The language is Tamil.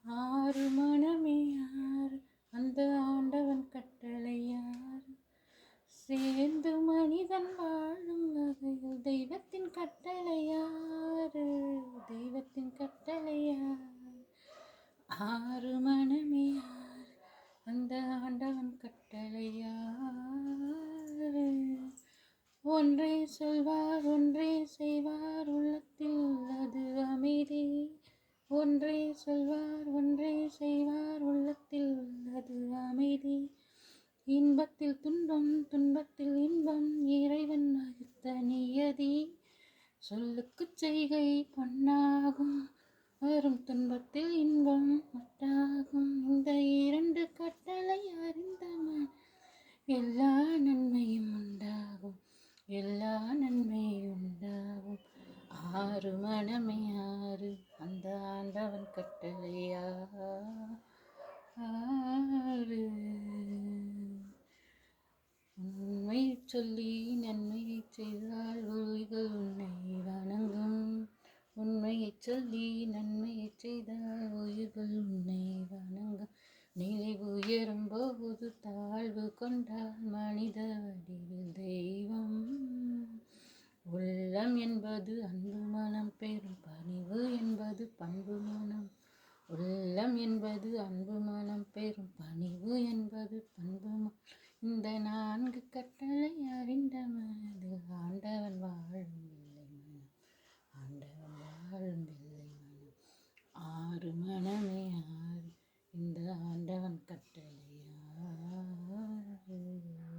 ஆறு மனமே ஆறு அந்த ஆண்டவன் கட்டளை யார் சேர்ந்து மனிதன் வாழும் வகையில் தெய்வத்தின் கட்டளை யாரு தெய்வத்தின் கட்டளை யார் ஆறு மனமே ஆறு அந்த ஆண்டவன் கட்டளை யாரு ஒன்றே சொல்வார் ஒன்றே செய்வார் உள்ளத்தில் உள்ளது அமைதி ஒன்றே சொல்வார் ஒன்றே செய்வார் உள்ளத்தில் உள்ளது அமைதி இன்பத்தில் துன்பம் துன்பத்தில் இன்பம் இறைவன் வகுத்த நியதி சொல்லுக்குச் செய்கை பொன்னாகும் வரும் துன்பத்தில் இன்பம் உண்டாகும் இந்த இரண்டு கட்டளை அறிந்தவன் எல்லா நன்மையும் உண்டாகும் எல்லா நன்மையும் உண்டாகும் ஆறு மனமே ஆறு அந்த ஆண்டவன் கட்டளையா ஆறு உண்மை சொல்லி நன்மையை செய்தால் ஒளிகள் உன்னை வணங்கும் உண்மையை சொல்லி நன்மையை செய்தால் உயிர்கள் உன்னை வணங்கும் நிலை உயரும் போது தாழ்வு கொண்டால் மனித வடிவில் தெய்வம் உள்ளம் என்பது அன்பு மனம் பெறும் பணிவு என்பது பண்பு மனம் உள்ளம் என்பது அன்பு மனம் பெறும் பணிவு என்பது பண்பு இந்த நான்கு கட்டளை அறிந்த